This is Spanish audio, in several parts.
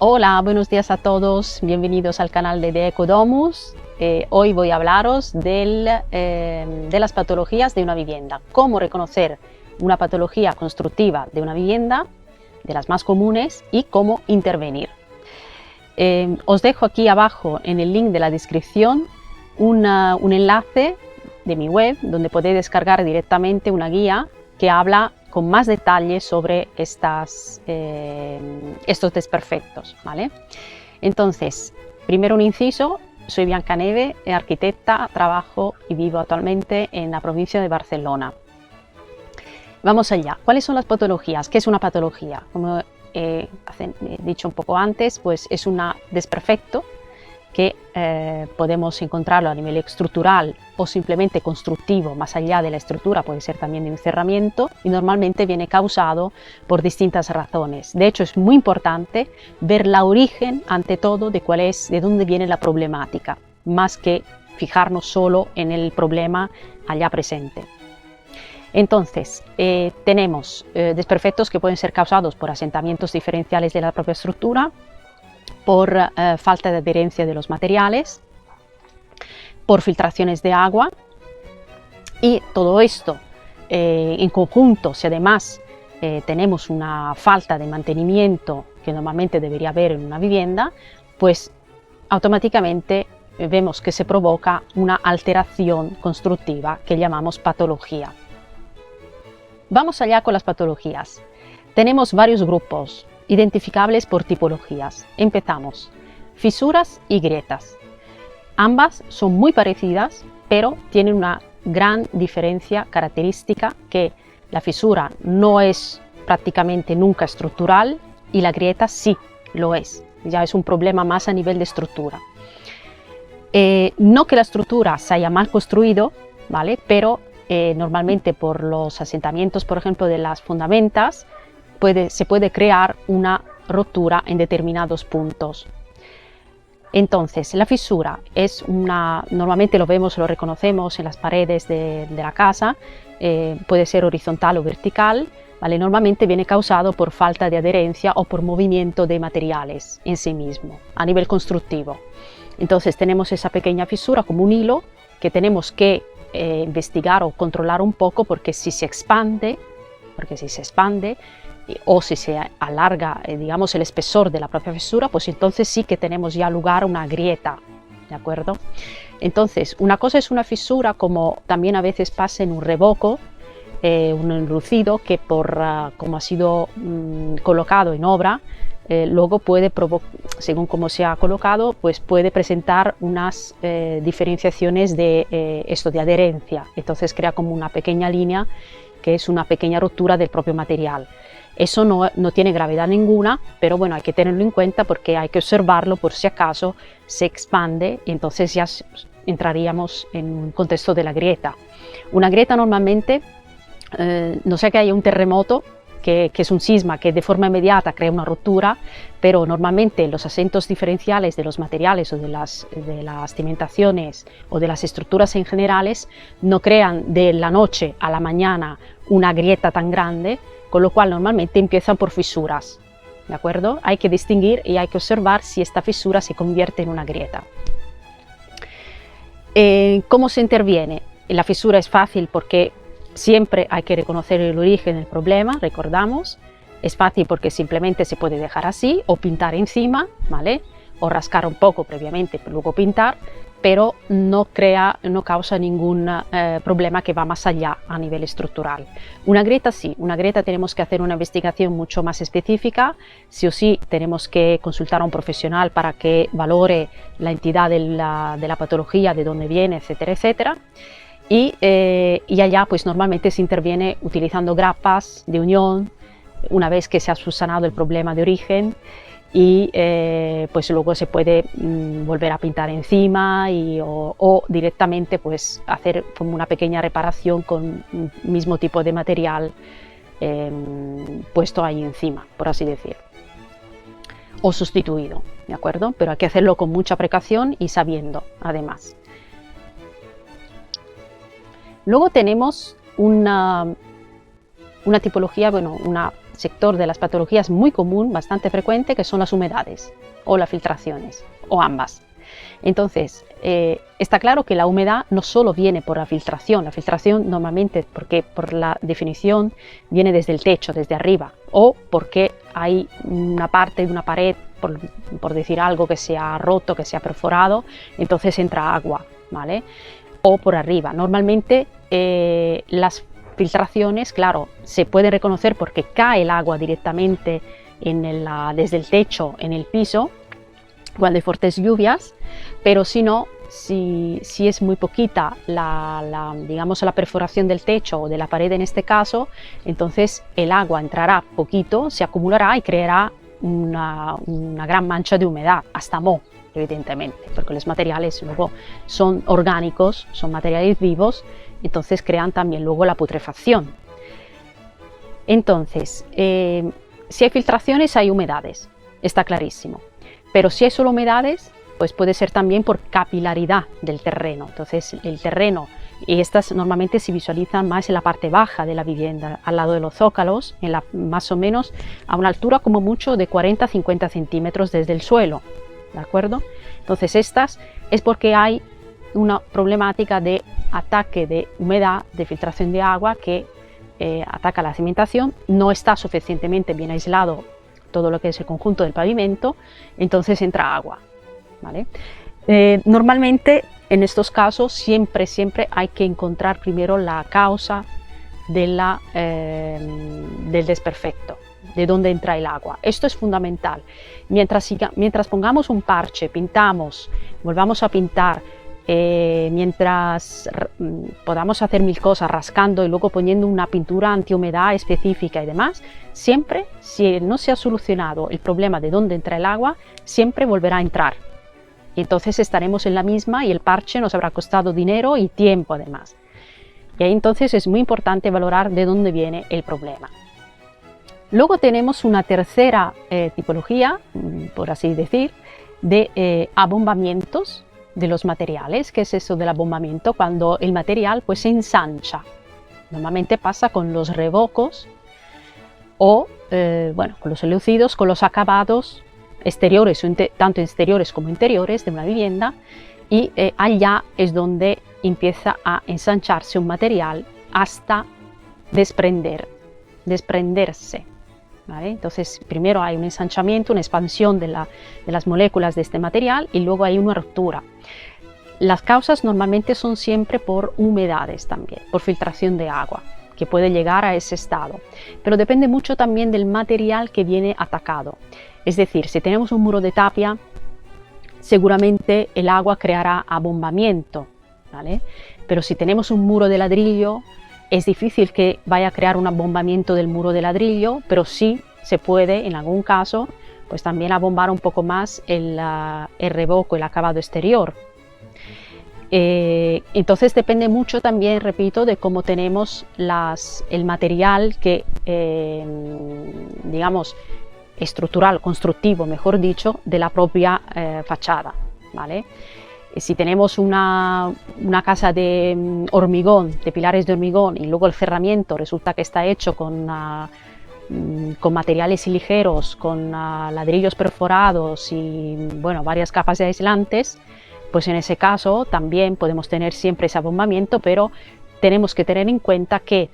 Hola, buenos días a todos, bienvenidos al canal de Ecodomus. Hoy voy a hablaros de las patologías de una vivienda, cómo reconocer una patología constructiva de una vivienda, de las más comunes, y cómo intervenir. Os dejo aquí abajo en el link de la descripción un enlace de mi web donde podéis descargar directamente una guía que habla con más detalles sobre estos desperfectos, ¿vale? Entonces, primero un inciso: soy Bianca Neve, arquitecta, trabajo y vivo actualmente en la provincia de Barcelona. Vamos allá. ¿Cuáles son las patologías? ¿Qué es una patología? Como he dicho un poco antes, pues es un desperfecto que podemos encontrarlo a nivel estructural o simplemente constructivo, más allá de la estructura, puede ser también de encerramiento, y normalmente viene causado por distintas razones. De hecho, es muy importante ver el origen, ante todo, de dónde viene la problemática, más que fijarnos solo en el problema allá presente. Entonces, tenemos desperfectos que pueden ser causados por asentamientos diferenciales de la propia estructura, por falta de adherencia de los materiales, por filtraciones de agua, y todo esto en conjunto, si además tenemos una falta de mantenimiento que normalmente debería haber en una vivienda, pues automáticamente vemos que se provoca una alteración constructiva que llamamos patología. Vamos allá con las patologías. Tenemos varios grupos identificables por tipologías. Empezamos. Fisuras y grietas. Ambas son muy parecidas, pero tienen una gran diferencia característica, que la fisura no es prácticamente nunca estructural y la grieta sí lo es. Ya es un problema más a nivel de estructura. No que la estructura se haya mal construido, ¿vale? Pero normalmente por los asentamientos, por ejemplo, de las fundamentas, se puede crear una rotura en determinados puntos. Entonces, la fisura es normalmente lo vemos, lo reconocemos en las paredes de la casa, puede ser horizontal o vertical, ¿vale? Normalmente viene causado por falta de adherencia o por movimiento de materiales en sí mismo, a nivel constructivo. Entonces tenemos esa pequeña fisura como un hilo que tenemos que investigar o controlar un poco, porque si se expande o si se alarga, digamos, el espesor de la propia fisura, pues entonces sí que tenemos ya lugar a una grieta, ¿de acuerdo? Entonces, una cosa es una fisura, como también a veces pasa en un revoco, un enlucido que como ha sido colocado en obra, luego puede según cómo se ha colocado, pues puede presentar unas diferenciaciones de de adherencia. Entonces crea como una pequeña línea, que es una pequeña rotura del propio material. Eso no tiene gravedad ninguna, pero bueno, hay que tenerlo en cuenta porque hay que observarlo por si acaso se expande, y entonces ya entraríamos en un contexto de la grieta. Una grieta normalmente, no sé, que haya un terremoto, que es un sisma que de forma inmediata crea una ruptura, pero normalmente los acentos diferenciales de los materiales o de las cimentaciones o de las estructuras en generales no crean de la noche a la mañana una grieta tan grande, con lo cual normalmente empiezan por fisuras, ¿de acuerdo? Hay que distinguir y hay que observar si esta fisura se convierte en una grieta. ¿Cómo se interviene? La fisura es fácil porque siempre hay que reconocer el origen del problema, recordamos. Es fácil porque simplemente se puede dejar así o pintar encima, ¿vale? O rascar un poco previamente, luego pintar, pero no causa ningún problema que va más allá a nivel estructural. Una grieta sí, una grieta tenemos que hacer una investigación mucho más específica, sí o sí tenemos que consultar a un profesional para que valore la entidad de la patología, de dónde viene, etcétera, etcétera. Y allá pues normalmente se interviene utilizando grapas de unión una vez que se ha subsanado el problema de origen, y pues luego se puede volver a pintar encima o directamente pues hacer como una pequeña reparación con el mismo tipo de material puesto ahí encima, por así decir, o sustituido, ¿de acuerdo? Pero hay que hacerlo con mucha precaución y sabiendo, además. Luego tenemos una tipología, bueno, sector de las patologías muy común, bastante frecuente, que son las humedades o las filtraciones, o ambas. Entonces, está claro que la humedad no solo viene por la filtración normalmente, porque por la definición viene desde el techo, desde arriba, o porque hay una parte de una pared, por decir algo, que se ha roto, que se ha perforado, entonces entra agua, ¿vale? O por arriba. Normalmente las filtraciones, claro, se puede reconocer porque cae el agua directamente desde el techo en el piso, cuando hay fuertes lluvias, pero si no, si es muy poquita digamos, la perforación del techo o de la pared en este caso, entonces el agua entrará poquito, se acumulará y creará una gran mancha de humedad, hasta moho, evidentemente, porque los materiales luego son orgánicos, son materiales vivos, entonces crean también luego la putrefacción. Entonces, si hay filtraciones, hay humedades, está clarísimo. Pero si hay solo humedades, pues puede ser también por capilaridad del terreno. Entonces el terreno, y estas normalmente se visualizan más en la parte baja de la vivienda, al lado de los zócalos, más o menos a una altura como mucho de 40-50 centímetros desde el suelo, ¿de acuerdo? Entonces estas es porque hay una problemática de ataque de humedad, de filtración de agua que ataca la cimentación, no está suficientemente bien aislado todo lo que es el conjunto del pavimento, entonces entra agua, ¿vale? Normalmente en estos casos siempre hay que encontrar primero la causa del desperfecto, de dónde entra el agua. Esto es fundamental. Mientras pongamos un parche, pintamos, volvamos a pintar, mientras podamos hacer mil cosas rascando y luego poniendo una pintura antihumedad específica y demás, siempre, si no se ha solucionado el problema de dónde entra el agua, siempre volverá a entrar. Y entonces estaremos en la misma y el parche nos habrá costado dinero y tiempo además. Y ahí entonces es muy importante valorar de dónde viene el problema. Luego tenemos una tercera tipología, por así decir, de abombamientos de los materiales. ¿Qué es eso del abombamiento? Cuando el material pues se ensancha. Normalmente pasa con los revocos o bueno, con los enlucidos, con los acabados exteriores, tanto exteriores como interiores de una vivienda, y allá es donde empieza a ensancharse un material hasta desprenderse. ¿Vale? Entonces primero hay un ensanchamiento, una expansión de las moléculas de este material y luego hay una ruptura. Las causas normalmente son siempre por humedades también, por filtración de agua, que puede llegar a ese estado. Pero depende mucho también del material que viene atacado. Es decir, si tenemos un muro de tapia, seguramente el agua creará abombamiento, ¿vale? Pero si tenemos un muro de ladrillo, es difícil que vaya a crear un abombamiento del muro de ladrillo, pero sí se puede, en algún caso, pues también abombar un poco más el revoco, el acabado exterior. Entonces depende mucho también, repito, de cómo tenemos el material que, digamos, estructural, constructivo, mejor dicho, de la propia fachada, ¿vale? Si tenemos una casa de hormigón, de pilares de hormigón, y luego el cerramiento resulta que está hecho con materiales ligeros, con ladrillos perforados y bueno, varias capas de aislantes, pues en ese caso también podemos tener siempre ese abombamiento, pero tenemos que tener en cuenta que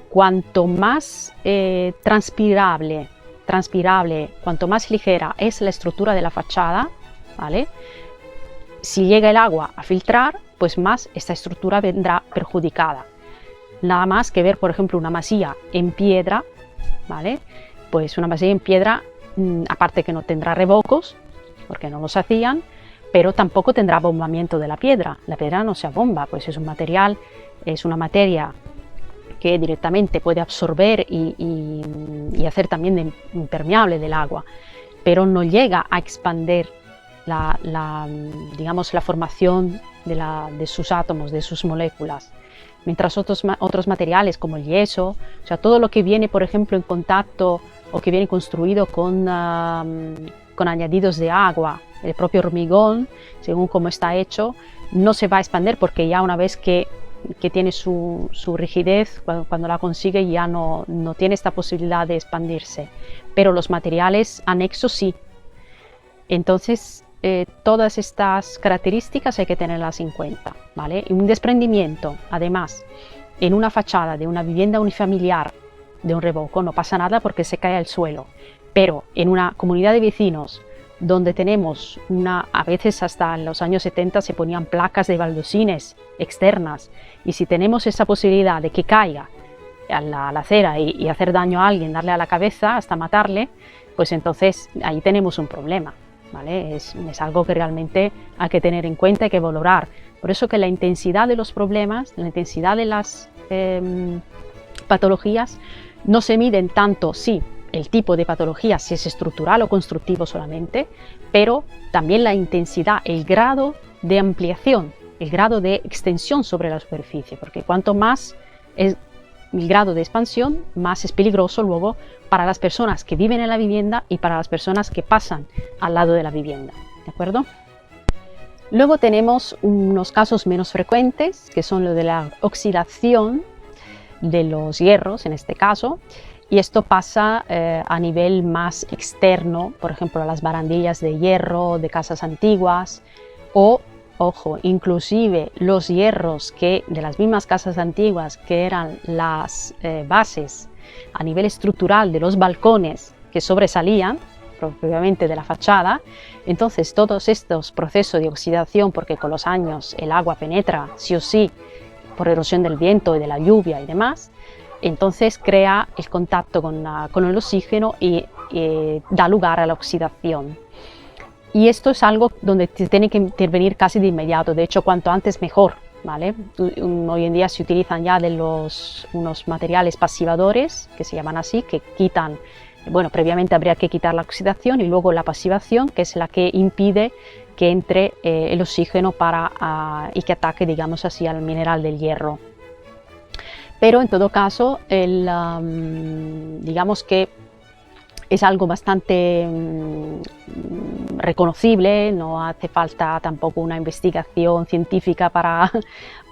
cuanto más transpirable, cuanto más ligera es la estructura de la fachada, ¿vale? Si llega el agua a filtrar, pues más esta estructura vendrá perjudicada. Nada más que ver, por ejemplo, una masía en piedra, ¿vale? Pues una masía en piedra, aparte que no tendrá revocos, porque no los hacían, pero tampoco tendrá abombamiento de la piedra. La piedra no se abomba, pues es un material, es una materia que directamente puede absorber y hacer también de impermeable del agua, pero no llega a expandir digamos, la formación de sus átomos, de sus moléculas. Mientras otros materiales como el yeso, o sea, todo lo que viene, por ejemplo, en contacto o que viene construido con añadidos de agua, el propio hormigón, según cómo está hecho, no se va a expandir porque ya una vez que que tiene su rigidez, cuando la consigue ya no tiene esta posibilidad de expandirse, pero los materiales anexos sí. Entonces, todas estas características hay que tenerlas en cuenta, ¿vale? Y un desprendimiento, además, en una fachada de una vivienda unifamiliar de un revoco no pasa nada porque se cae al suelo, pero en una comunidad de vecinos donde tenemos a veces hasta en los años 70 se ponían placas de baldosines externas, y si tenemos esa posibilidad de que caiga a la acera y hacer daño a alguien, darle a la cabeza hasta matarle, pues entonces ahí tenemos un problema, ¿vale? Es algo que realmente hay que tener en cuenta, hay que valorar. Por eso que la intensidad de los problemas, la intensidad de las patologías no se miden tanto, sí, el tipo de patología, si es estructural o constructivo solamente, pero también la intensidad, el grado de ampliación, el grado de extensión sobre la superficie, porque cuanto más es el grado de expansión, más es peligroso luego para las personas que viven en la vivienda y para las personas que pasan al lado de la vivienda, ¿de acuerdo? Luego tenemos unos casos menos frecuentes, que son lo de la oxidación de los hierros, en este caso, y esto pasa a nivel más externo, por ejemplo, a las barandillas de hierro de casas antiguas, o, ojo, inclusive los hierros de las mismas casas antiguas, que eran las bases a nivel estructural de los balcones que sobresalían propiamente de la fachada. Entonces todos estos procesos de oxidación, porque con los años el agua penetra sí o sí por erosión del viento y de la lluvia y demás, entonces crea el contacto con el oxígeno y da lugar a la oxidación. Y esto es algo donde se tiene que intervenir casi de inmediato, de hecho cuanto antes mejor, ¿vale? Hoy en día se utilizan ya unos materiales pasivadores, que se llaman así, que quitan, bueno, previamente habría que quitar la oxidación y luego la pasivación, que es la que impide que entre el oxígeno y que ataque, digamos así, al mineral del hierro. Pero en todo caso, digamos que es algo bastante reconocible, no hace falta tampoco una investigación científica para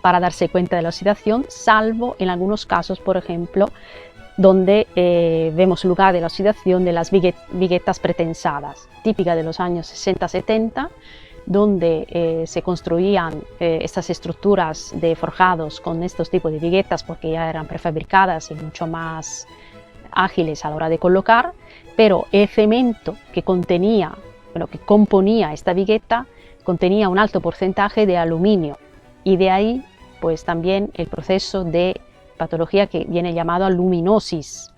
darse cuenta de la oxidación, salvo en algunos casos, por ejemplo, donde vemos lugar de la oxidación de las viguetas pretensadas, típica de los años 60-70, donde se construían estas estructuras de forjados con estos tipos de viguetas porque ya eran prefabricadas y mucho más ágiles a la hora de colocar, pero el cemento que componía esta vigueta contenía un alto porcentaje de aluminio, y de ahí pues también el proceso de patología que viene llamado aluminosis.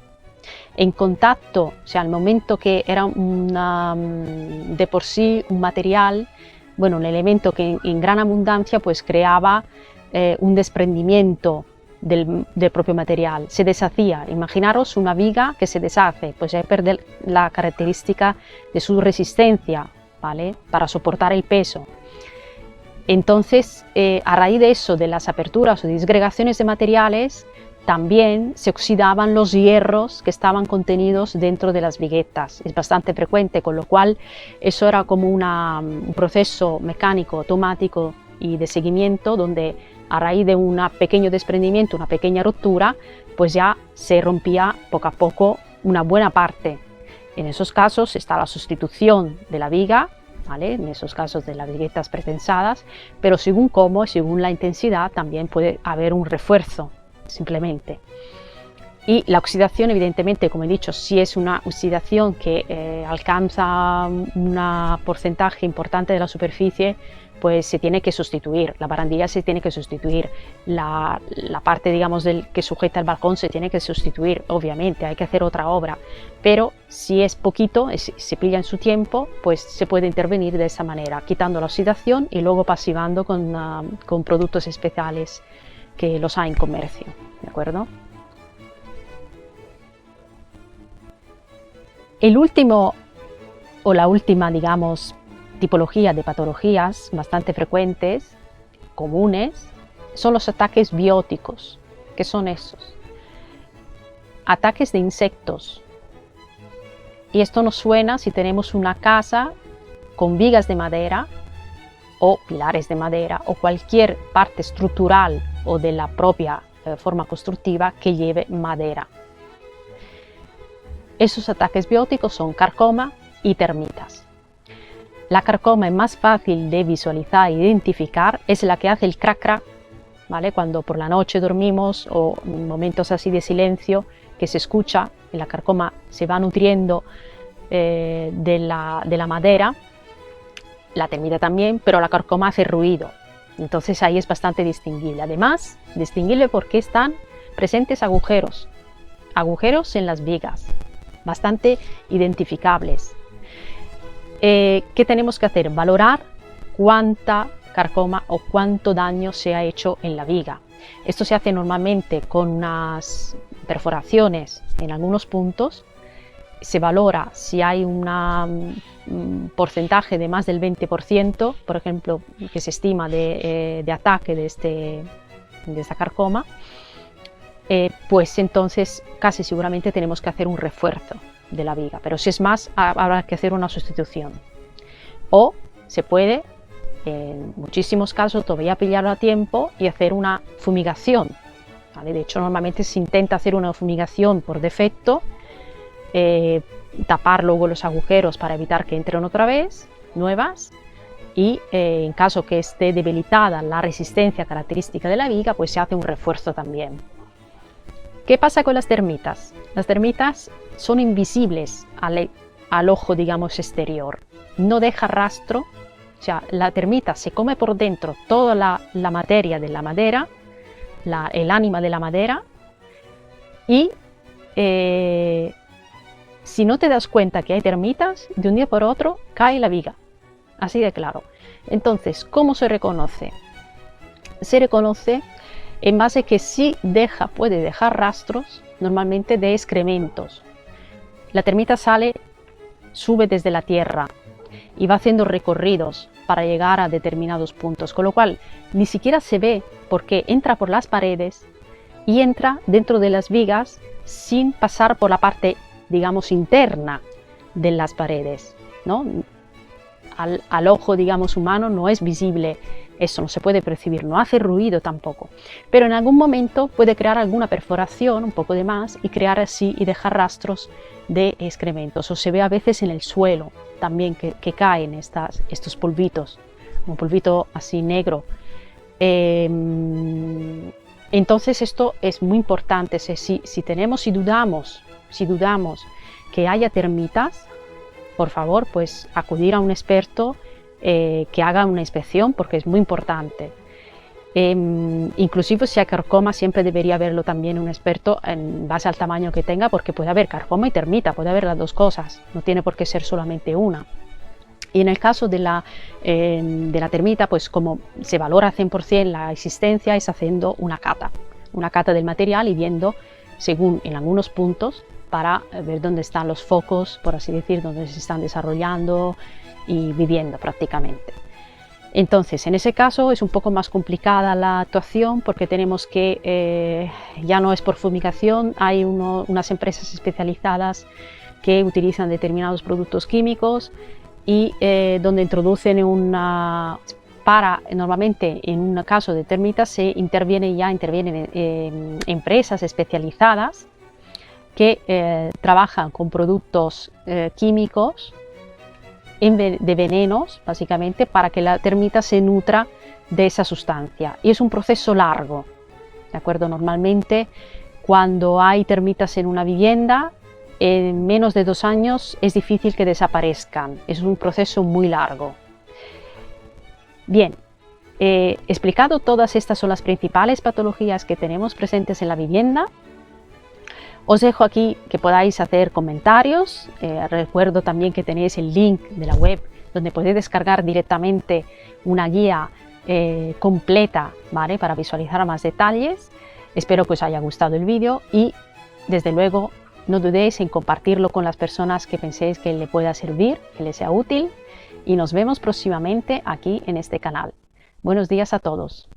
En contacto, o sea, al momento que era de por sí un material, bueno, un elemento que en gran abundancia pues creaba un desprendimiento del propio material, se deshacía. Imaginaros una viga que se deshace, pues ya pierde la característica de su resistencia, ¿vale? Para soportar el peso. Entonces, a raíz de eso, de las aperturas o disgregaciones de materiales, también se oxidaban los hierros que estaban contenidos dentro de las viguetas. Es bastante frecuente, con lo cual eso era como un proceso mecánico automático y de seguimiento, donde a raíz de un pequeño desprendimiento, una pequeña ruptura, pues ya se rompía poco a poco una buena parte. En esos casos está la sustitución de la viga, ¿vale? En esos casos de las viguetas pretensadas, pero según cómo, según la intensidad, también puede haber un refuerzo, simplemente. Y la oxidación, evidentemente, como he dicho, si es una oxidación que alcanza un porcentaje importante de la superficie, pues se tiene que sustituir, la barandilla se tiene que sustituir, la parte, digamos, que sujeta el balcón se tiene que sustituir, obviamente, hay que hacer otra obra, pero si es poquito, se pilla en su tiempo, pues se puede intervenir de esa manera, quitando la oxidación y luego pasivando con productos especiales que los hay en comercio, ¿de acuerdo? El último, o la última, digamos, tipología de patologías bastante frecuentes, comunes, son los ataques bióticos. ¿Qué son esos? Ataques de insectos. Y esto nos suena si tenemos una casa con vigas de madera o pilares de madera o cualquier parte estructural o de la propia forma constructiva que lleve madera. Esos ataques bióticos son carcoma y termitas. La carcoma es más fácil de visualizar e identificar, es la que hace el crac crac, ¿vale? Cuando por la noche dormimos o en momentos así de silencio que se escucha, y la carcoma se va nutriendo de la madera, la termita también, pero la carcoma hace ruido, entonces ahí es bastante distinguible. Además, distinguible porque están presentes agujeros en las vigas, bastante identificables. ¿Qué tenemos que hacer? Valorar cuánta carcoma o cuánto daño se ha hecho en la viga. Esto se hace normalmente con unas perforaciones en algunos puntos. Se valora si hay un porcentaje de más del 20%, por ejemplo, que se estima de ataque de esta carcoma, pues entonces casi seguramente tenemos que hacer un refuerzo de la viga, pero si es más habrá que hacer una sustitución, o se puede en muchísimos casos todavía pillarlo a tiempo y hacer una fumigación, ¿vale? De hecho normalmente se intenta hacer una fumigación por defecto, tapar luego los agujeros para evitar que entren otra vez nuevas, y en caso que esté debilitada la resistencia característica de la viga, pues se hace un refuerzo también. ¿Qué pasa con las termitas? Las termitas son invisibles al ojo, digamos, exterior. No deja rastro, o sea, la termita se come por dentro toda la materia de la madera, el ánima de la madera, y si no te das cuenta que hay termitas, de un día por otro cae la viga, así de claro. Entonces, ¿cómo se reconoce? Se reconoce en base a que sí puede dejar rastros, normalmente de excrementos. La termita sube desde la tierra y va haciendo recorridos para llegar a determinados puntos, con lo cual ni siquiera se ve porque entra por las paredes y entra dentro de las vigas sin pasar por la parte, digamos, interna de las paredes, ¿no? Al ojo, digamos, humano no es visible eso, no se puede percibir, no hace ruido tampoco, pero en algún momento puede crear alguna perforación, un poco de más, y crear así y dejar rastros de excrementos, o se ve a veces en el suelo también que caen estos polvitos, un polvito así negro. Entonces esto es muy importante. Si dudamos que haya termitas, por favor, pues acudir a un experto que haga una inspección, porque es muy importante. Inclusive si hay carcoma, siempre debería verlo también un experto en base al tamaño que tenga, porque puede haber carcoma y termita, puede haber las dos cosas, no tiene por qué ser solamente una. Y en el caso de la termita, pues como se valora 100% la existencia, es haciendo una cata del material y viendo según en algunos puntos para ver dónde están los focos, por así decir, donde se están desarrollando y viviendo prácticamente. Entonces, en ese caso es un poco más complicada la actuación, porque tenemos que, ya no es por fumigación, hay unas empresas especializadas que utilizan determinados productos químicos y donde introducen normalmente en un caso de termitas intervienen empresas especializadas que trabajan con productos químicos de venenos, básicamente, para que la termita se nutra de esa sustancia. Y es un proceso largo, ¿de acuerdo? Normalmente, cuando hay termitas en una vivienda, en menos de 2 años es difícil que desaparezcan. Es un proceso muy largo. Bien, explicado todas estas son las principales patologías que tenemos presentes en la vivienda. Os dejo aquí que podáis hacer comentarios. Recuerdo también que tenéis el link de la web donde podéis descargar directamente una guía completa, ¿vale? Para visualizar más detalles. Espero que os haya gustado el vídeo y desde luego no dudéis en compartirlo con las personas que penséis que le pueda servir, que le sea útil, y nos vemos próximamente aquí en este canal. Buenos días a todos.